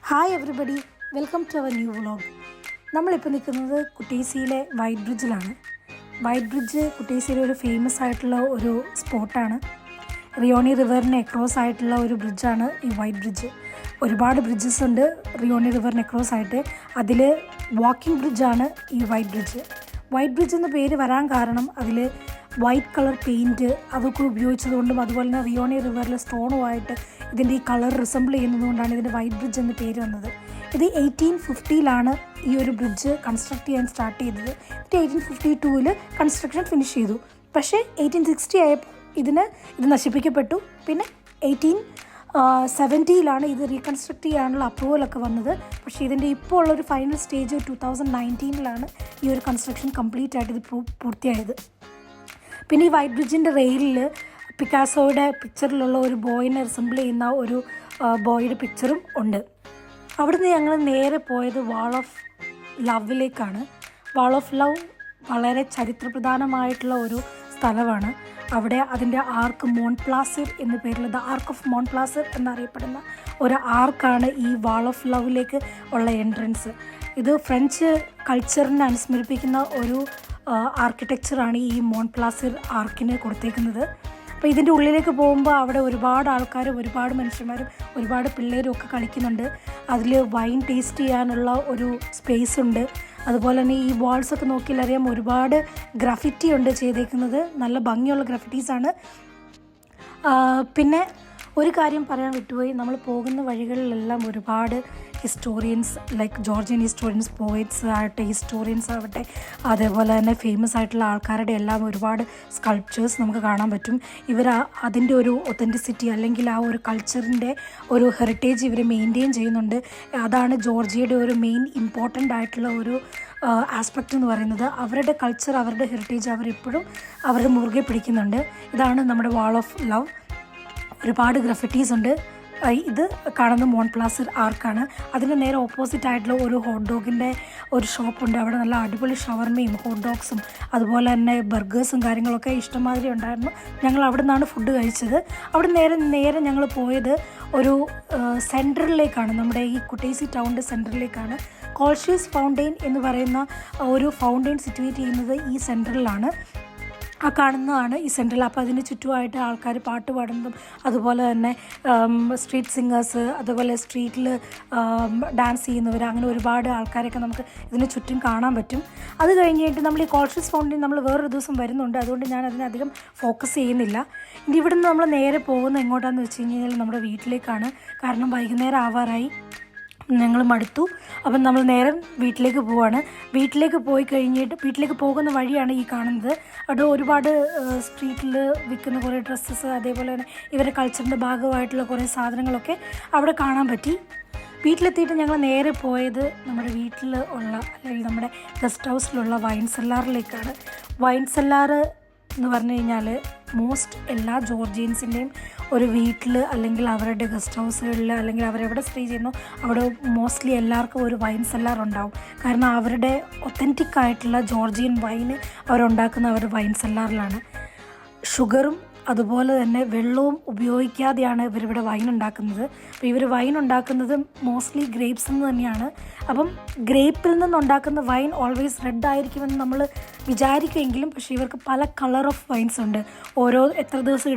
Hi everybody, welcome to our new vlog. നമ്മളിപ്പോൾ നിൽക്കുന്നത് കുട്ടീസിയിലെ വൈറ്റ് ബ്രിഡ്ജിലാണ്. വൈറ്റ് ബ്രിഡ്ജ് കുട്ടീസിയിലെ ഒരു ഫേമസ് ആയിട്ടുള്ള ഒരു സ്പോട്ടാണ്. റിയോണി റിവറിന് എക്രോസ് ആയിട്ടുള്ള ഒരു ബ്രിഡ്ജാണ് ഈ വൈറ്റ് ബ്രിഡ്ജ്. ഒരുപാട് ബ്രിഡ്ജസ് ഉണ്ട് റിയോണി റിവറിന് എക്രോസ് ആയിട്ട്. അതിൽ വാക്കിംഗ് ബ്രിഡ്ജാണ് ഈ വൈറ്റ് ബ്രിഡ്ജ്. വൈറ്റ് ബ്രിഡ്ജ് എന്ന പേര് വരാൻ കാരണം അതിൽ വൈറ്റ് കളർ പെയിൻറ്റ് അതൊക്കെ ഉപയോഗിച്ചതുകൊണ്ടും അതുപോലെ തന്നെ റിയോണി റിവറിലെ സ്റ്റോണുമായിട്ട് ഇതിൻ്റെ ഈ കളർ റിസംബിൾ ചെയ്യുന്നതുകൊണ്ടാണ് ഇതിൻ്റെ വൈറ്റ് ബ്രിഡ്ജ് എന്ന പേര് വന്നത്. ഇത് 1850 ഈ ഒരു ബ്രിഡ്ജ് കൺസ്ട്രക്ട് ചെയ്യാൻ സ്റ്റാർട്ട് ചെയ്തത്. 1852 കൺസ്ട്രക്ഷൻ ഫിനിഷ് ചെയ്തു. പക്ഷേ 1860 ആയപ്പോൾ ഇത് നശിപ്പിക്കപ്പെട്ടു. പിന്നെ 1870 ഇത് റീകൺസ്ട്രക്ട് ചെയ്യാനുള്ള അപ്രൂവലൊക്കെ വന്നത്. പക്ഷേ ഇതിൻ്റെ ഇപ്പോൾ ഉള്ളൊരു ഫൈനൽ സ്റ്റേജ് 2019 ഈ ഒരു കൺസ്ട്രക്ഷൻ കംപ്ലീറ്റ് ആയിട്ട് ഇത് പൂർത്തിയായത്. പിന്നെ ഈ വൈറ്റ് ബ്രിഡ്ജിൻ്റെ റെയിലിൽ പിക്കാസോയുടെ പിക്ചറിലുള്ള ഒരു ബോയിനെ റിസംബിൾ ചെയ്യുന്ന ഒരു ബോയുടെ പിക്ചറും ഉണ്ട്. അവിടുന്ന് ഞങ്ങൾ നേരെ പോയത് വാൾ ഓഫ് ലവിലേക്കാണ്. വാൾ ഓഫ് ലവ് വളരെ ചരിത്രപ്രധാനമായിട്ടുള്ള ഒരു സ്ഥലമാണ്. അവിടെ അതിൻ്റെ ആർക്ക് മോൺപ്ലാസിർ എന്ന പേരുള്ള ദ ആർക്ക് ഓഫ് മോൺപ്ലാസിർ എന്നറിയപ്പെടുന്ന ഒരു ആർക്കാണ് ഈ വാൾ ഓഫ് ലവിലേക്ക് ഉള്ള എൻട്രൻസ്. ഇത് ഫ്രഞ്ച് കൾച്ചറിനെ അനുസ്മരിപ്പിക്കുന്ന ഒരു ആർക്കിടെക്ചറാണ് ഈ മോൺപ്ലാസിർ ആർക്കിന് കൊടുത്തേക്കുന്നത്. അപ്പോൾ ഇതിൻ്റെ ഉള്ളിലേക്ക് പോകുമ്പോൾ അവിടെ ഒരുപാട് ആൾക്കാരും ഒരുപാട് മനുഷ്യന്മാരും ഒരുപാട് പിള്ളേരും ഒക്കെ കളിക്കുന്നുണ്ട്. അതിൽ വൈൻ ടേസ്റ്റ് ചെയ്യാനുള്ള ഒരു സ്പേസ് ഉണ്ട്. അതുപോലെ തന്നെ ഈ വാൾസൊക്കെ നോക്കിയാൽ അറിയാം, ഒരുപാട് ഗ്രാഫിറ്റി ഉണ്ട് ചെയ്തേക്കുന്നത്. നല്ല ഭംഗിയുള്ള ഗ്രാഫിറ്റീസാണ്. പിന്നെ ഒരു കാര്യം പറയാൻ വിട്ടുപോയി, നമ്മൾ പോകുന്ന വഴികളിലെല്ലാം ഒരുപാട് historians like Georgian historians, poets ആവട്ടെ, ഹിസ്റ്റോറിയൻസ് ആവട്ടെ, അതേപോലെ തന്നെ ഫേമസ് ആയിട്ടുള്ള ആൾക്കാരുടെ എല്ലാം ഒരുപാട് സ്കൾപ്ചേഴ്സ് നമുക്ക് കാണാൻ പറ്റും. അതിൻ്റെ ഒരു ഒത്തൻറ്റിസിറ്റി അല്ലെങ്കിൽ ആ ഒരു കൾച്ചറിൻ്റെ ഒരു ഹെറിറ്റേജ് ഇവർ മെയിൻറ്റെയിൻ ചെയ്യുന്നുണ്ട്. അതാണ് ജോർജിയയുടെ ഒരു മെയിൻ ഇമ്പോർട്ടൻ്റ് ആയിട്ടുള്ള ഒരു ആസ്പെക്റ്റ് എന്ന് പറയുന്നത്. അവരുടെ കൾച്ചർ, അവരുടെ ഹെറിറ്റേജ് അവരെപ്പോഴും അവർ മുറുകെ പിടിക്കുന്നുണ്ട്. ഇതാണ് നമ്മുടെ വാൾ ഓഫ് ലവ്. ഒരുപാട് ഗ്രാഫിറ്റീസ് ഉണ്ട്. ഇത് കാണുന്ന മോൺപ്ലാസിർ ആർക്കാണ്. അതിന് നേരെ ഓപ്പോസിറ്റ് ആയിട്ടുള്ള ഒരു ഹോട്ട് ഡോഗിൻ്റെ ഒരു ഷോപ്പുണ്ട്. അവിടെ നല്ല അടിപൊളി ഷവർമയും ഹോട്ട് ഡോഗ്സും അതുപോലെ തന്നെ ബർഗേഴ്സും കാര്യങ്ങളൊക്കെ ഇഷ്ടംമാതിരി ഉണ്ടായിരുന്നു. ഞങ്ങൾ അവിടെ നിന്നാണ് ഫുഡ് കഴിച്ചത്. അവിടെ നേരെ ഞങ്ങൾ പോയത് ഒരു സെൻറ്ററിലേക്കാണ്, നമ്മുടെ ഈ കുട്ടേസി ടൗണിൻ്റെ സെൻറ്ററിലേക്കാണ്. കോൾഷീസ് ഫൗണ്ടെയിൻ എന്ന് പറയുന്ന ഒരു ഫൗണ്ടെയിൻ സിറ്റുവേറ്റ് ചെയ്യുന്നത് ഈ സെൻറ്ററിലാണ്. ആ കാണുന്നതാണ് ഈ സെൻട്രൽ. അപ്പോൾ അതിന് ചുറ്റുമായിട്ട് ആൾക്കാർ പാട്ട് പാടുന്നതും അതുപോലെ തന്നെ സ്ട്രീറ്റ് സിംഗേഴ്സ്, അതുപോലെ സ്ട്രീറ്റിൽ ഡാൻസ് ചെയ്യുന്നവർ, അങ്ങനെ ഒരുപാട് ആൾക്കാരൊക്കെ നമുക്ക് ഇതിന് ചുറ്റും കാണാൻ പറ്റും. അത് കഴിഞ്ഞിട്ട് നമ്മൾ ഈ കോൾഷീസ് ഫൗണ്ടെയിൻ നമ്മൾ വേറൊരു ദിവസം വരുന്നുണ്ട്, അതുകൊണ്ട് ഞാൻ അതിനധികം ഫോക്കസ് ചെയ്യുന്നില്ല. ഇനി ഇവിടുന്ന് നമ്മൾ നേരെ പോകുന്നത് എങ്ങോട്ടാണെന്ന് വെച്ച് കഴിഞ്ഞാൽ നമ്മുടെ വീട്ടിലേക്കാണ്. കാരണം വൈകുന്നേരം ആവാറായി, ഞങ്ങൾ മടുത്തു. അപ്പം നമ്മൾ നേരെ വീട്ടിലേക്ക് പോവാണ്. വീട്ടിലേക്ക് പോയി കഴിഞ്ഞിട്ട് വീട്ടിലേക്ക് പോകുന്ന വഴിയാണ് ഈ കാണുന്നത്. അവിടെ ഒരുപാട് സ്ട്രീറ്റിൽ വിൽക്കുന്ന കുറേ ഡ്രസ്സസ്, അതേപോലെ തന്നെ ഇവരുടെ കൾച്ചറിൻ്റെ ഭാഗമായിട്ടുള്ള കുറേ സാധനങ്ങളൊക്കെ അവിടെ കാണാൻ പറ്റി. വീട്ടിലെത്തിയിട്ട് ഞങ്ങൾ നേരെ പോയത് നമ്മുടെ വീട്ടിൽ ഉള്ള അല്ലെങ്കിൽ നമ്മുടെ ഗസ്റ്റ് ഹൗസിലുള്ള വൈൻ സെല്ലാറിലേക്കാണ്. വൈൻ സെല്ലാറ് എന്ന് പറഞ്ഞു കഴിഞ്ഞാൽ എല്ലാ ജോർജിയൻസിൻ്റെയും ഒരു വീട്ടിൽ അല്ലെങ്കിൽ അവരുടെ ഗസ്റ്റ് ഹൗസുകളിൽ അല്ലെങ്കിൽ അവരെവിടെ സ്റ്റേ ചെയ്യുന്നു അവിടെ മോസ്റ്റ്ലി എല്ലാവർക്കും ഒരു വൈൻ സെല്ലാർ ഉണ്ടാവും. കാരണം അവരുടെ ഒത്തൻറ്റിക് ആയിട്ടുള്ള ജോർജിയൻ വൈന് അവരുണ്ടാക്കുന്ന അവരുടെ വൈൻ സെല്ലാറിലാണ്. ഷുഗറും അതുപോലെ തന്നെ വെള്ളവും ഉപയോഗിക്കാതെയാണ് ഇവരിവിടെ വൈൻ ഉണ്ടാക്കുന്നത്. അപ്പോൾ ഇവർ വൈൻ ഉണ്ടാക്കുന്നത് മോസ്റ്റ്ലി ഗ്രേപ്സിൽ നിന്ന് തന്നെയാണ്. അപ്പം ഗ്രേപ്പിൽ നിന്നുണ്ടാക്കുന്ന വൈൻ ഓൾവേസ് റെഡ് ആയിരിക്കുമെന്ന് നമ്മൾ വിചാരിക്കുമെങ്കിലും പക്ഷേ ഇവർക്ക് പല കളർ ഓഫ് വൈൻസ് ഉണ്ട്. എത്ര ദിവസം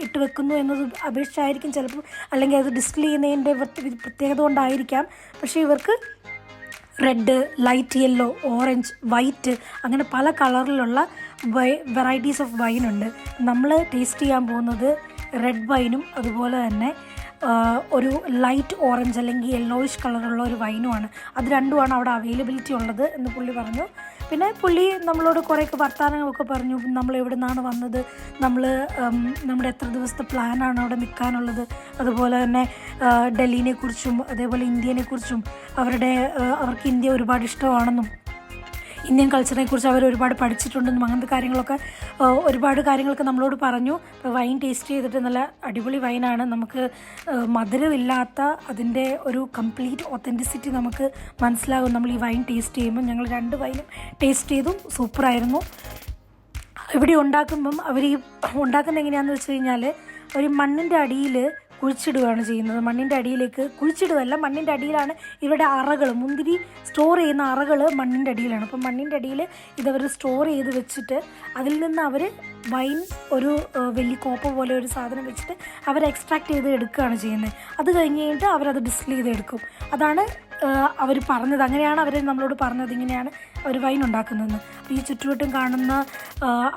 ഇട്ട് വെക്കുന്നു എന്നത് അപേക്ഷിച്ചായിരിക്കും ചിലപ്പോൾ, അല്ലെങ്കിൽ അത് ഡിസ്റ്റിൽ ചെയ്യുന്നതിൻ്റെ പ്രത്യേകത കൊണ്ടായിരിക്കാം. പക്ഷേ ഇവർക്ക് red, light yellow, orange, white, അങ്ങനെ പല കളറിലുള്ള വെറൈറ്റീസ് ഓഫ് വൈനുണ്ട്. നമ്മൾ ടേസ്റ്റ് ചെയ്യാൻ പോകുന്നത് റെഡ് വൈനും അതുപോലെ തന്നെ ഒരു ലൈറ്റ് ഓറഞ്ച് അല്ലെങ്കിൽ യെല്ലോയിഷ് കളറുള്ള ഒരു വൈനുമാണ്. അത് രണ്ടുമാണ് അവിടെ അവൈലബിലിറ്റി ഉള്ളത് എന്ന് പുള്ളി പറഞ്ഞു. പിന്നെ പുള്ളി നമ്മളോട് കുറേയൊക്കെ വർത്തമാനങ്ങളൊക്കെ പറഞ്ഞു. നമ്മൾ എവിടെ നിന്നാണ് വന്നത്, നമ്മുടെ എത്ര ദിവസത്തെ പ്ലാനാണ് അവിടെ നിൽക്കാനുള്ളത്, അതുപോലെ തന്നെ ഡൽഹിനെക്കുറിച്ചും അതേപോലെ ഇന്ത്യനെക്കുറിച്ചും അവർക്ക് ഇന്ത്യ ഒരുപാട് ഇഷ്ടമാണെന്നും ഇന്ത്യൻ കൾച്ചറിനെക്കുറിച്ച് അവർ ഒരുപാട് പഠിച്ചിട്ടുണ്ടെന്നും അങ്ങനത്തെ ഒരുപാട് കാര്യങ്ങളൊക്കെ നമ്മളോട് പറഞ്ഞു. അപ്പോൾ വൈൻ ടേസ്റ്റ് ചെയ്തിട്ട് നല്ല അടിപൊളി വൈനാണ്. നമുക്ക് മധുരമില്ലാത്ത അതിൻ്റെ ഒരു കംപ്ലീറ്റ് ഒത്തൻറ്റിസിറ്റി നമുക്ക് മനസ്സിലാകും നമ്മൾ ഈ വൈൻ ടേസ്റ്റ് ചെയ്യുമ്പോൾ. ഞങ്ങൾ 2 വൈനും ടേസ്റ്റ് ചെയ്തു, സൂപ്പറായിരുന്നു. ഇവിടെ ഉണ്ടാക്കുമ്പം അവർ ഈ ഉണ്ടാക്കുന്നത് എങ്ങനെയാണെന്ന് വെച്ച് കഴിഞ്ഞാൽ ഒരു മണ്ണിൻ്റെ അടിയിൽ കുഴിച്ചിടുകയാണ് ചെയ്യുന്നത്. മണ്ണിൻ്റെ അടിയിലേക്ക് കുഴിച്ചിടുകയല്ല, മണ്ണിൻ്റെ അടിയിലാണ് ഇവരുടെ അറകൾ, മുന്തിരി സ്റ്റോർ ചെയ്യുന്ന അറകൾ മണ്ണിൻ്റെ അടിയിലാണ്. അപ്പം മണ്ണിൻ്റെ അടിയിൽ ഇതവർ സ്റ്റോർ ചെയ്ത് വെച്ചിട്ട് അതിൽ നിന്ന് അവർ വൈൻ ഒരു വലിയ കോപ്പ പോലെ ഒരു സാധനം വെച്ചിട്ട് അവർ എക്സ്ട്രാക്ട് ചെയ്ത് എടുക്കുകയാണ് ചെയ്യുന്നത്. അത് കഴിഞ്ഞ് കഴിഞ്ഞിട്ട് അവരത് ഡിസ്റ്റിൽ ചെയ്തെടുക്കും. അതാണ് അവർ പറഞ്ഞത്, അങ്ങനെയാണ് അവർ നമ്മളോട് പറഞ്ഞത്, ഇങ്ങനെയാണ് അവർ വൈൻ ഉണ്ടാക്കുന്നതെന്ന്. അപ്പോൾ ഈ ചുറ്റുവട്ടം കാണുന്ന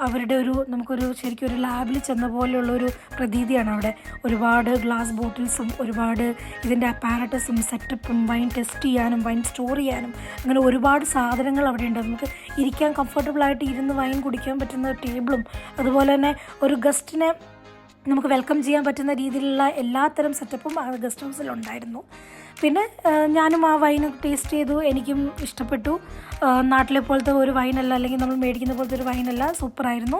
അവരുടെ നമുക്കൊരു ശരിക്കും ഒരു ലാബിൽ ചെന്ന പോലെയുള്ളൊരു പ്രതീതിയാണ് അവിടെ. ഒരുപാട് ഗ്ലാസ് ബോട്ടിൽസും ഒരുപാട് ഇതിൻ്റെ അപ്പാരറ്റസും സെറ്റപ്പും വൈൻ ടെസ്റ്റ് ചെയ്യാനും വൈൻ സ്റ്റോർ ചെയ്യാനും അങ്ങനെ ഒരുപാട് സാധനങ്ങൾ അവിടെ ഉണ്ട്. നമുക്ക് ഇരിക്കാൻ കംഫർട്ടബിളായിട്ട് ഇരുന്ന് വൈൻ കുടിക്കാൻ പറ്റുന്ന ടേബിളും അതുപോലെ തന്നെ ഒരു ഗസ്റ്റിനെ നമുക്ക് വെൽക്കം ചെയ്യാൻ പറ്റുന്ന രീതിയിലുള്ള എല്ലാത്തരം സെറ്റപ്പും ആ ഗസ്റ്റ് ഹൗസിലുണ്ടായിരുന്നു. പിന്നെ ഞാനും ആ വൈൻ ടേസ്റ്റ് ചെയ്തു, എനിക്കും ഇഷ്ടപ്പെട്ടു. നാട്ടിലെ പോലത്തെ ഒരു വൈനല്ല, അല്ലെങ്കിൽ നമ്മൾ മേടിക്കുന്ന പോലത്തെ ഒരു വൈനല്ല, സൂപ്പറായിരുന്നു.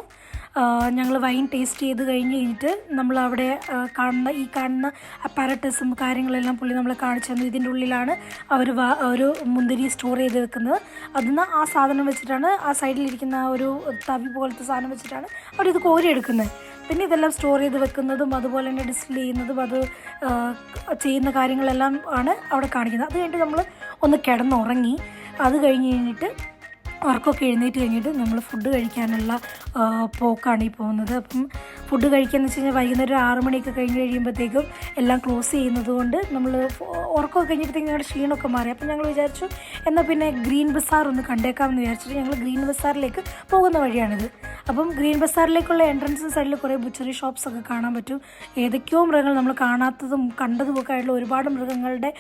ഞങ്ങൾ വൈൻ ടേസ്റ്റ് ചെയ്ത് കഴിഞ്ഞിട്ട് നമ്മൾ അവിടെ കാണുന്ന അപ്പാരറ്റസും കാര്യങ്ങളെല്ലാം പുള്ളി നമ്മളെ കാണിച്ചു തന്നു. ഇതിൻ്റെ ഉള്ളിലാണ് അവർ ഒരു മുന്തിരി സ്റ്റോർ ചെയ്ത് വെക്കുന്നത്. അതിന്ന് ആ സാധനം വെച്ചിട്ടാണ്, ആ സൈഡിലിരിക്കുന്ന ഒരു തവി പോലത്തെ സാധനം വെച്ചിട്ടാണ് അവരിത് കോരിയെടുക്കുന്നത്. പിന്നെ ഇതെല്ലാം സ്റ്റോർ ചെയ്ത് വെക്കുന്നതും അതുപോലെ തന്നെ ഡിസ്പ്ലേ ചെയ്യുന്നതും അത് ചെയ്യുന്ന കാര്യങ്ങളെല്ലാം ആണ് അവിടെ കാണിക്കുന്നത്. അത് കഴിഞ്ഞിട്ട് നമ്മൾ ഒന്ന് കിടന്നുറങ്ങി. അത് കഴിഞ്ഞിട്ട് ഉറക്കമൊക്കെ എഴുന്നേറ്റ് കഴിഞ്ഞിട്ട് നമ്മൾ ഫുഡ് കഴിക്കാനുള്ള പോക്കാണ് ഈ പോകുന്നത്. അപ്പം ഫുഡ് കഴിക്കുകയെന്ന് വെച്ച് കഴിഞ്ഞാൽ വൈകുന്നേരം 6 മണിയൊക്കെ കഴിഞ്ഞ് കഴിയുമ്പോഴത്തേക്കും എല്ലാം ക്ലോസ് ചെയ്യുന്നത് കൊണ്ട് നമ്മൾ ഉറക്കമൊക്കെ കഴിഞ്ഞപ്പോഴത്തേക്കും ഞങ്ങളുടെ ക്ഷീണമൊക്കെ മാറി. അപ്പം ഞങ്ങൾ വിചാരിച്ചു എന്നാൽ പിന്നെ ഗ്രീൻ ബസാർ ഒന്ന് കണ്ടേക്കാമെന്ന് വിചാരിച്ചിട്ട് ഞങ്ങൾ ഗ്രീൻ ബസാറിലേക്ക് പോകുന്ന വഴിയാണിത്. അപ്പം ഗ്രീൻ ബസാറിലേക്കുള്ള എൻട്രൻസ് സൈഡിൽ കുറേ ബുച്ചറി ഷോപ്സൊക്കെ കാണാൻ പറ്റും. ഏതൊക്കെയോ മൃഗങ്ങൾ നമ്മൾ കാണാത്തതും കണ്ടതുമൊക്കെ ആയിട്ടുള്ള ഒരുപാട് മൃഗങ്ങളുടെ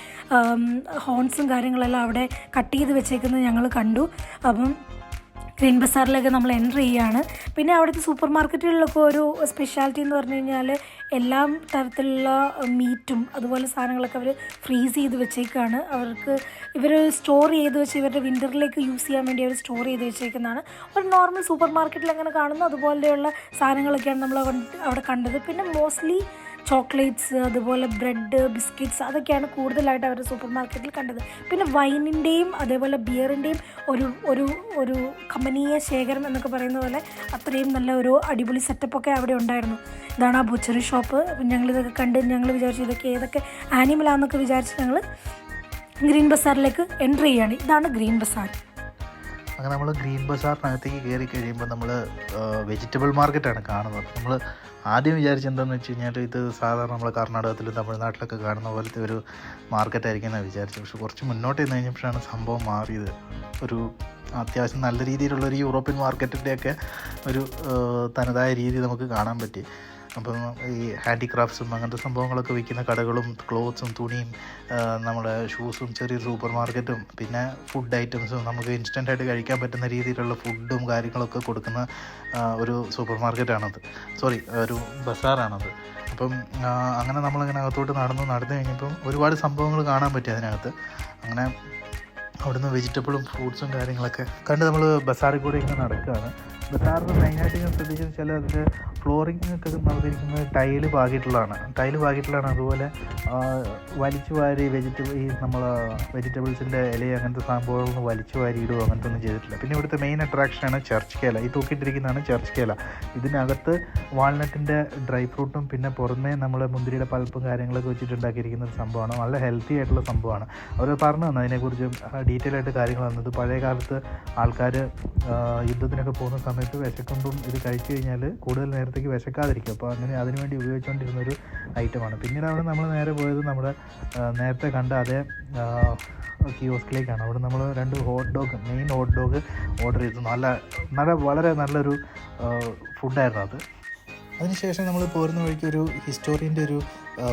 ഹോൺസും കാര്യങ്ങളെല്ലാം അവിടെ കട്ട് ചെയ്ത് വെച്ചേക്കുന്നത് ഞങ്ങൾ കണ്ടു. അപ്പം ഗ്രീൻ ബസാറിലേക്ക് നമ്മൾ എൻ്റർ ചെയ്യുകയാണ്. പിന്നെ അവിടുത്തെ സൂപ്പർ മാർക്കറ്റുകളിലൊക്കെ ഒരു സ്പെഷ്യാലിറ്റി എന്ന് പറഞ്ഞു കഴിഞ്ഞാൽ എല്ലാ തരത്തിലുള്ള മീറ്റും അതുപോലെ സാധനങ്ങളൊക്കെ അവർ ഫ്രീസ് ചെയ്ത് വെച്ചേക്കാണ്. ഇവർ സ്റ്റോർ ചെയ്ത് വെച്ച് ഇവരുടെ വിൻ്ററിലേക്ക് യൂസ് ചെയ്യാൻ വേണ്ടി അവർ സ്റ്റോർ ചെയ്ത് വെച്ചേക്കുന്നതാണ്. ഒരു നോർമൽ സൂപ്പർ മാർക്കറ്റിൽ എങ്ങനെ കാണുന്നു അതുപോലെയുള്ള സാധനങ്ങളൊക്കെയാണ് നമ്മൾ അവിടെ കണ്ടത്. പിന്നെ മോസ്റ്റ്ലി ചോക്ലേറ്റ്സ് അതുപോലെ ബ്രെഡ് ബിസ്ക്കറ്റ്സ് അതൊക്കെയാണ് കൂടുതലായിട്ട് അവർ സൂപ്പർ മാർക്കറ്റിൽ കണ്ടത്. പിന്നെ വൈനിൻ്റെയും അതേപോലെ ബിയറിൻ്റെയും ഒരു കമ്പനീയ ശേഖരം എന്നൊക്കെ പറയുന്ന പോലെ അത്രയും നല്ല ഒരു അടിപൊളി സെറ്റപ്പൊക്കെ അവിടെ ഉണ്ടായിരുന്നു. ഇതാണ് ആ ബുച്ചറി ഷോപ്പ്. അപ്പം ഞങ്ങളിതൊക്കെ കണ്ട് ഞങ്ങൾ വിചാരിച്ചു ഇതൊക്കെ ഏതൊക്കെ ആനിമലാന്നൊക്കെ വിചാരിച്ച് ഞങ്ങൾ ഗ്രീൻ ബസാറിലേക്ക് എൻ്റർ ചെയ്യുകയാണ്. ഇതാണ് ഗ്രീൻ ബസാർ. അങ്ങനെ നമ്മൾ ഗ്രീൻ ബസാറിനകത്തേക്ക് കയറി കഴിയുമ്പോൾ നമ്മൾ വെജിറ്റബിൾ മാർക്കറ്റാണ് കാണുന്നത്. നമ്മൾ ആദ്യം വിചാരിച്ചെന്താണെന്ന് വെച്ച് കഴിഞ്ഞാൽ ഇത് സാധാരണ നമ്മൾ കർണാടകത്തിലും തമിഴ്നാട്ടിലൊക്കെ കാണുന്ന പോലത്തെ ഒരു മാർക്കറ്റായിരിക്കും എന്നാണ് വിചാരിച്ചത്. പക്ഷെ കുറച്ച് മുന്നോട്ട് ചെന്ന് കഴിഞ്ഞപ്പോഴാണ് സംഭവം മാറിയത്. ഒരു അത്യാവശ്യം നല്ല രീതിയിലുള്ളൊരു യൂറോപ്യൻ മാർക്കറ്റിൻ്റെയൊക്കെ ഒരു തനതായ രീതി നമുക്ക് കാണാൻ പറ്റി. അപ്പം ഈ ഹാൻഡിക്രാഫ്റ്റ്സും അങ്ങനത്തെ സംഭവങ്ങളൊക്കെ വിൽക്കുന്ന കടകളും ക്ലോത്ത്സും തുണിയും നമ്മുടെ ഷൂസും ചെറിയൊരു സൂപ്പർ മാർക്കറ്റും പിന്നെ ഫുഡ് ഐറ്റംസും നമുക്ക് ഇൻസ്റ്റൻ്റായിട്ട് കഴിക്കാൻ പറ്റുന്ന രീതിയിലുള്ള ഫുഡും കാര്യങ്ങളൊക്കെ കൊടുക്കുന്ന ഒരു സൂപ്പർ മാർക്കറ്റാണത്, ഒരു ബസാറാണത്. അപ്പം അങ്ങനെ നമ്മളിങ്ങനെ അകത്തോട്ട് നടന്നു കഴിഞ്ഞപ്പം ഒരുപാട് സംഭവങ്ങൾ കാണാൻ പറ്റി അതിനകത്ത്. അങ്ങനെ അവിടുന്ന് വെജിറ്റബിളും ഫ്രൂട്ട്സും കാര്യങ്ങളൊക്കെ കണ്ട് നമ്മൾ ബസാറിൽ കൂടെ ഇങ്ങനെ നടക്കുകയാണ്. ബസാറിന് മെയിനായിട്ട് ഞാൻ ശ്രദ്ധിച്ചെന്ന് വെച്ചാൽ അതിൻ്റെ ഫ്ലോറിംഗ് ഒക്കെ നടന്നിരിക്കുന്നത് ടൈല് പാകിയിട്ടുള്ളതാണ്. അതുപോലെ വലിച്ചു വാരി നമ്മൾ വെജിറ്റബിൾസിൻ്റെ ഇല അങ്ങനത്തെ സംഭവങ്ങളൊന്നും വലിച്ചു വാരി ഇടുകയോ അങ്ങനത്തെ ഒന്നും ചെയ്തിട്ടില്ല. പിന്നെ ഇവിടുത്തെ മെയിൻ അട്രാക്ഷനാണ് ചർച്ച് കേല. ഈ തൂക്കിയിട്ടിരിക്കുന്നതാണ് ചർച്ച് കേല. ഇതിനകത്ത് വാൾനട്ടിൻ്റെ ഡ്രൈ ഫ്രൂട്ടും പിന്നെ പുറമേ നമ്മൾ മുന്തിരിയുടെ പൾപ്പും കാര്യങ്ങളൊക്കെ വെച്ചിട്ടുണ്ടാക്കിയിരിക്കുന്ന ഒരു സംഭവമാണ്. നല്ല ഹെൽത്തി ആയിട്ടുള്ള സംഭവമാണ്. അവർ പറഞ്ഞു തന്നു അതിനെക്കുറിച്ച് ഡീറ്റെയിൽ ആയിട്ട് കാര്യങ്ങൾ തന്നത്. പഴയ കാലത്ത് ആൾക്കാർ യുദ്ധത്തിനൊക്കെ പോകുന്ന സമയത്ത് വിശക്കുമ്പം ഇത് കഴിച്ചു കഴിഞ്ഞാൽ കൂടുതൽ നേരത്തേക്ക് വിശക്കാതിരിക്കും. അപ്പോൾ അങ്ങനെ അതിനുവേണ്ടി ഉപയോഗിച്ചുകൊണ്ടിരുന്നൊരു ഐറ്റമാണ്. പിന്നീട് അവിടെ നമ്മൾ നേരെ പോയത് നമ്മുടെ നേരത്തെ കണ്ട അതേ കിയോസ്കിലേക്കാണ്. അവിടെ നമ്മൾ 2 മെയിൻ ഹോട്ട് ഡോഗ് ഓർഡർ ചെയ്തു. വളരെ നല്ലൊരു ഫുഡായിരുന്നു അത്. അതിനുശേഷം നമ്മൾ പോരുന്ന വഴിക്ക് ഒരു ഹിസ്റ്റോറിയൻ്റെ ഒരു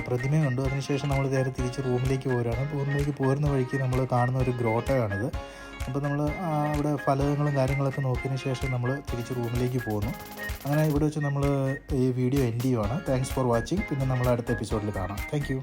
പ്രതിമയുണ്ട്. അതിനുശേഷം നമ്മൾ നേരെ തിരിച്ച് റൂമിലേക്ക് പോരുന്ന വഴിക്ക് നമ്മൾ കാണുന്ന ഒരു ഗ്രോട്ടയാണിത്. അപ്പോൾ നമ്മൾ അവിടെ ഫലകങ്ങളും കാര്യങ്ങളൊക്കെ നോക്കിയതിന് ശേഷം നമ്മൾ തിരിച്ച് റൂമിലേക്ക് പോകുന്നു. അങ്ങനെ ഇവിടെ വെച്ച് നമ്മൾ ഈ വീഡിയോ എൻഡ് ചെയ്യുവാണ്. Thanks for watching. പിന്നെ നമ്മൾ അടുത്ത എപ്പിസോഡിൽ കാണാം. Thank you.